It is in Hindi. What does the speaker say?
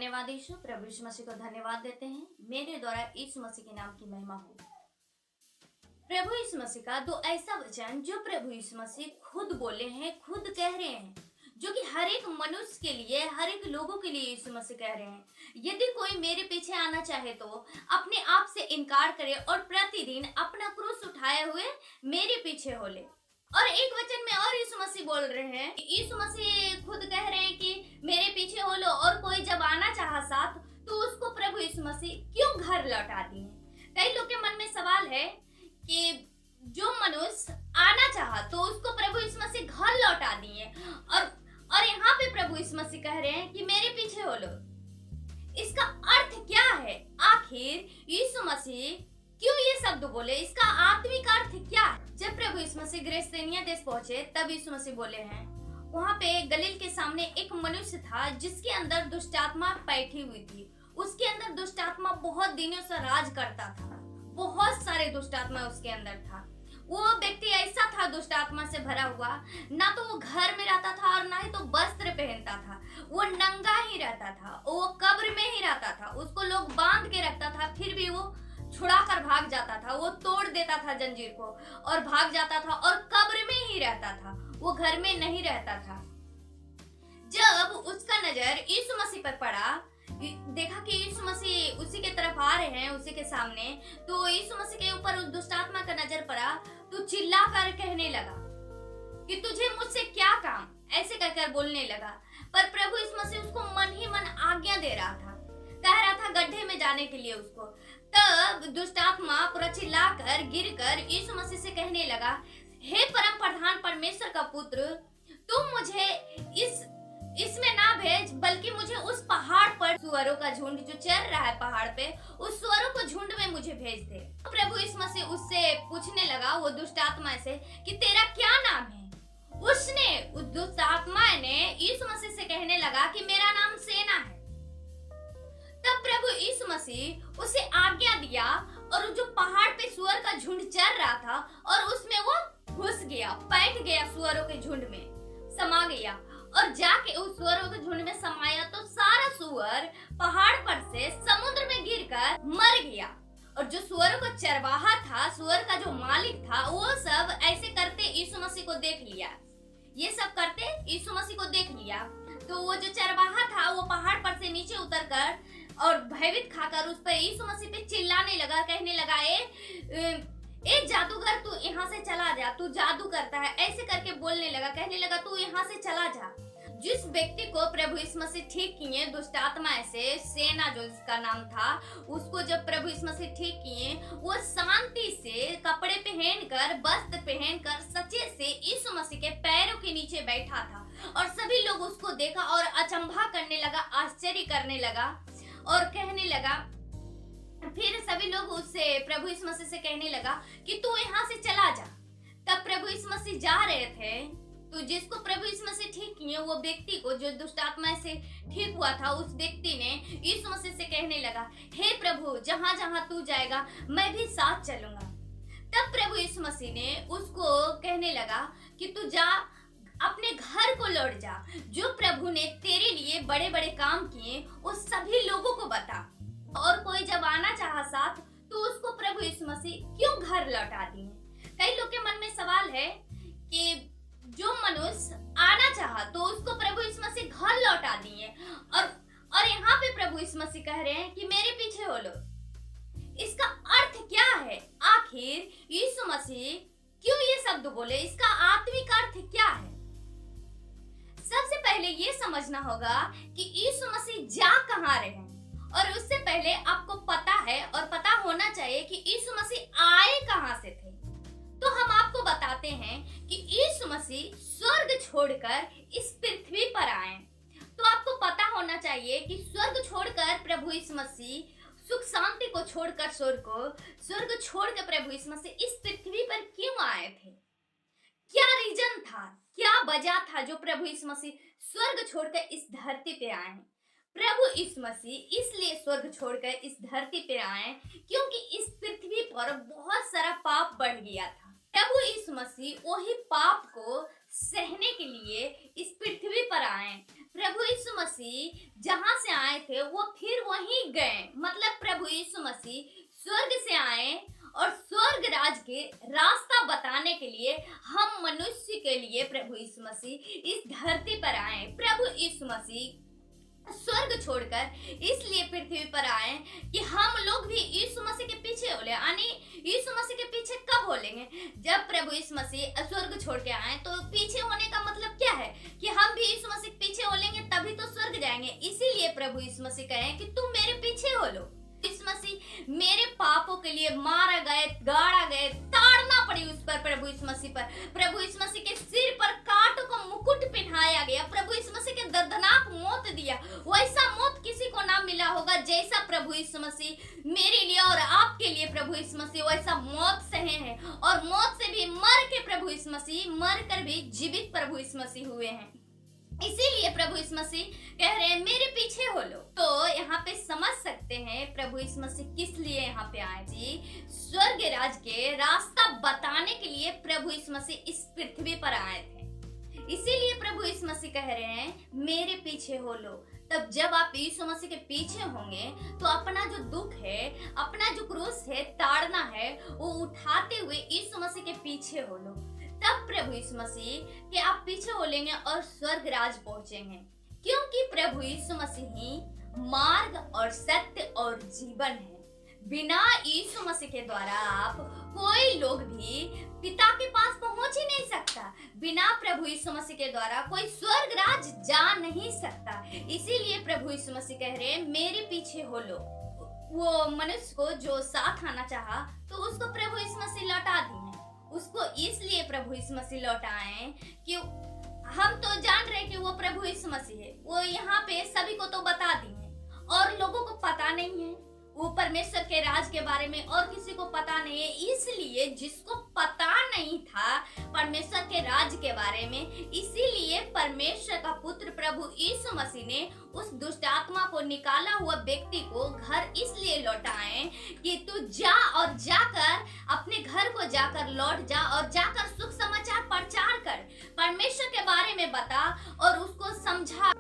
धन्यवाद यीशु। प्रभु यीशु मसीह को धन्यवाद देते हैं, मेरे द्वारा यीशु मसीह के नाम की महिमा हो। प्रभु यीशु मसीह का दो ऐसा वचन जो प्रभु यीशु मसीह खुद बोले हैं, खुद कह रहे हैं, जो कि हर एक मनुष्य के लिए, हर एक लोगों के लिए यीशु मसीह कह रहे हैं, यदि कोई मेरे पीछे आना चाहे तो अपने आप से इनकार करे और प्रतिदिन अपना क्रूस उठाए हुए मेरे पीछे हो ले। और एक वचन में और यीशु मसीह बोल रहे हैं, यीशु मसीह खुद कह रहे हैं कि मेरे पीछे हो लो, और कोई जब आना चाहा साथ तो उसको प्रभु यीशु मसीह क्यों घर लौटा दिए। कई लोग के मन में सवाल है कि जो मनुष्य आना चाहा तो उसको प्रभु यीशु मसीह घर लौटा दिए, और यहाँ पे प्रभु यीशु मसीह कह रहे हैं कि मेरे पीछे हो लो। इसका अर्थ क्या है? आखिर यीशु मसीह क्यों ये शब्द बोले? इसका आत्मिक अर्थ क्या है? जब प्रभु यीशु मसीह ग्रेसेनिया देश पहुंचे तब यीशु मसीह बोले हैं, वहाँ पे गलील के सामने एक मनुष्य था जिसके अंदर दुष्ट आत्मा बैठी हुई थी। उसके अंदर दुष्ट आत्मा बहुत दिनों से राज करता था, बहुत सारे दुष्ट आत्मा उसके अंदर था। वो व्यक्ति ऐसा था दुष्ट आत्मा से भरा हुआ, ना तो वो घर में रहता था और ना ही तो वस्त्र पहनता था, वो नंगा ही रहता था, वो कब्र में ही रहता था। उसको लोग बांध के रखता था, फिर भी वो छुड़ा कर भाग जाता था, वो तोड़ देता था जंजीर को और भाग जाता था और कब्र में ही रहता था, वो घर में नहीं रहता था। जब उसका नजर यीशु मसीह पर पड़ा, देखा कि यीशु मसीह उसी के तरफ आ रहे हैं, उसी के सामने, तो यीशु मसीह के ऊपर उस दुष्ट आत्मा का नजर पड़ा तो चिल्ला कर कहने लगा कि तुझे मुझसे क्या काम, ऐसे कहकर बोलने लगा। पर प्रभु यीशु मसीह उसको मन ही मन आज्ञा दे रहा था, कह रहा था गड्ढे में जाने के लिए उसको। तब दुष्ट आत्मा पूरा चिल्लाकर गिरकर यीशु मसीह से कहने लगा, हे परम प्रधान परमेश्वर का पुत्र, तुम मुझे इसमें ना भेज, बल्कि मुझे उस पहाड़ पर सुअरों का झुंड जो चल रहा है पहाड़ पे, उस सुअरों को झुंड में मुझे भेज दे। प्रभु यीशु मसीह उससे पूछने लगा, वो दुष्ट आत्मा से, कि तेरा क्या नाम है? उस दुष्ट आत्मा ने यीशु मसीह से कहने लगा कि मेरा नाम सेना है। तब प्रभु यीशु मसीह उसे आज्ञा दिया और जो पहाड़ पे सुअर का झुंड चल रहा था और उसमें वो घुस गया, बैठ गया, सुअरों के झुंड में समा गया। और जाके उस सुअरों के झुंड में समाया तो सारा सुअर पहाड़ पर से समुद्र में गिरकर मर गया। और जो सुअरों का चरवाहा था, सुअर का जो मालिक था, वो सब ऐसे करते यीशु मसीह को देख लिया, ये सब करते यीशु मसीह को देख लिया। तो वो जो चरवाहा था वो पहाड़ पर से नीचे उतरकर और भयभीत खाकर उस पर यीशु मसीह पे चिल्लाने लगा, कहने लगा, ए जादूगर, तू यहाँ से चला जा, तू जादू करता है, ऐसे करके बोलने लगा, कहने लगा तू यहाँ से चला जा। जिस व्यक्ति को प्रभु यीशु मसीह ठीक किए दुष्ट आत्मा से, सेना जो इसका नाम था, उसको जब प्रभु यीशु मसीह ठीक किए, वो शांति से कपड़े पहनकर, वस्त्र पहनकर सच्चे से यीशु मसीह के पैरों के नीचे बैठा था। और सभी लोग उसको देखा और अचंभा करने लगा, आश्चर्य करने लगा और कहने लगा। फिर सभी लोग उससे प्रभु यीशु मसीह से कहने लगा कि तू यहाँ से चला जा। तब प्रभु यीशु मसीह जा रहे थे, तो जिसको प्रभु यीशु मसीह ठीक किए, वो व्यक्ति को जो दुष्ट आत्मा से ठीक हुआ था, उस व्यक्ति ने यीशु मसीह से कहने लगा, हे प्रभु, जहाँ जहाँ तू जाएगा मैं भी साथ चलूंगा। तब प्रभु यीशु मसीह ने उसको कहने लगा कि तू जा, अपने घर को लौट जा, जो प्रभु ने तेरे लिए बड़े बड़े काम किए उस सभी लोगों को बता। और कोई जब आना चाहा साथ तो उसको प्रभु यीशु मसीह क्यों घर लौटा दिए। कई लोग के मन में सवाल है कि जो मनुष्य आना चाहा तो उसको प्रभु यीशु मसीह घर लौटा दिए, और यहाँ पे प्रभु यीशु मसीह कह रहे हैं कि मेरे पीछे हो लो। इसका अर्थ क्या है? आखिर यीशु मसीह क्यों ये शब्द बोले? इसका आत्मिक अर्थ क्या है? सबसे पहले ये समझना होगा कि यीशु मसीह जा कहाँ रहे हैं, और उससे पहले आपको पता है और पता होना चाहिए कि यीशु मसीह आए कहाँ से थे। तो हम आपको बताते हैं कि यीशु मसीह स्वर्ग छोड़कर इस पृथ्वी पर आए। तो आपको पता होना चाहिए कि स्वर्ग छोड़कर प्रभु यीशु मसीह, सुख शांति को छोड़कर स्वर्ग छोड़कर प्रभु यीशु मसीह इस पृथ्वी पर क्यों आए थे? क्या रीजन था, क्या वजह था जो प्रभु यीशु मसीह स्वर्ग छोड़कर इस धरती पे आए? प्रभु यीशु मसीह इसलिए स्वर्ग छोड़कर इस धरती पे आए क्योंकि इस पृथ्वी पर बहुत सारा पाप बढ़ गया था। प्रभु यीशु मसीह वही पाप को सहने के लिए इस पृथ्वी पर आए। प्रभु यीशु मसीह जहां से आए थे वो फिर वहीं गए। मतलब प्रभु यीशु मसीह स्वर्ग से आए और स्वर्ग राज के रास्ता बताने के लिए हम मनुष्य के लिए प्रभु यीशु मसीह इस धरती पर आए। प्रभु यीशु मसीह स्वर्ग छोड़कर इसलिए पृथ्वी पर आए कि हम लोग भी यीशु मसीह के पीछे बोले। यानी यीशु मसीह के पीछे कब बोलेंगे? जब प्रभु यीशु मसीह स्वर्ग छोड़ के आए। तो पीछे होने का मतलब क्या है? कि हम भी यीशु मसीह के पीछे बोलेंगे तभी तो स्वर्ग जाएंगे। इसीलिए प्रभु यीशु मसीह कहे कि तुम मेरे पीछे हो लो। यीशु मसीह मेरे पापों के लिए मारा गए, गाड़ा गए, ताड़ना पड़ी उस पर, प्रभु यीशु मसीह पर। प्रभु यीशु मसीह के सिर पर कांटों का मुकुट पहनाया गया। प्रभु यीशु मसीह के दर्दनाक मौत दिया। वैसा मौत किसी को ना मिला होगा जैसा प्रभु यीशु मसीह मेरे लिए और आपके लिए प्रभु यीशु मसीह वैसा मौत सहे हैं। और मौत से भी मर के प्रभु यीशु मसीह मर कर भी जीवित प्रभु यीशु मसीह हुए हैं। इसीलिए प्रभु यीशु मसीह कह रहे हैं मेरे पीछे हो लो। तो यहाँ पे समझ सकते हैं प्रभु यीशु मसीह किस लिए यहाँ पे आए जी। स्वर्ग राज के रास्ता बताने के लिए प्रभु यीशु मसीह इस पृथ्वी पर आए थे। इसीलिए प्रभु यीशु मसीह कह रहे हैं मेरे पीछे हो लो। तब जब आप यीशु मसीह के पीछे होंगे तो अपना जो दुख है, अपना जो क्रूस है, ताड़ना है, वो उठाते हुए यीशु मसीह के पीछे हो लो। तब प्रभु यीशु मसीह के आप पीछे बोलेंगे और स्वर्ग राज पहुंचेंगे। क्योंकि प्रभु यीशु मसीह ही मार्ग और सत्य और जीवन है। बिना यीशु मसीह के द्वारा आप कोई लोग भी पिता के पास पहुंच ही नहीं सकता। बिना प्रभु यीशु मसीह के द्वारा कोई स्वर्ग राज जा नहीं सकता। इसीलिए प्रभु यीशु मसीह कह रहे हैं मेरे पीछे हो लो। वो मनुष्य को जो साथ आना चाहा तो उसको प्रभु यीशु मसीह लौटा दिए। उसको इसलिए प्रभु यीशु मसीह लौटाए कि हम तो जान रहे कि वो प्रभु यीशु मसीह है। वो यहाँ पे सभी को तो बता दी है और लोगों को पता नहीं है वो परमेश्वर के राज के बारे में, और किसी को पता नहीं है। इसलिए जिसको पता नहीं था परमेश्वर के राज के बारे में, इसीलिए परमेश्वर का पुत्र प्रभु यीशु मसीह ने उस दुष्ट आत्मा को निकाला हुआ व्यक्ति को घर इसलिए लौटाए कि तू जा और जाकर अपने घर को जाकर लौट जा और जाकर सुख समाचार प्रचार कर, परमेश्वर के बारे में बता और उसको समझा।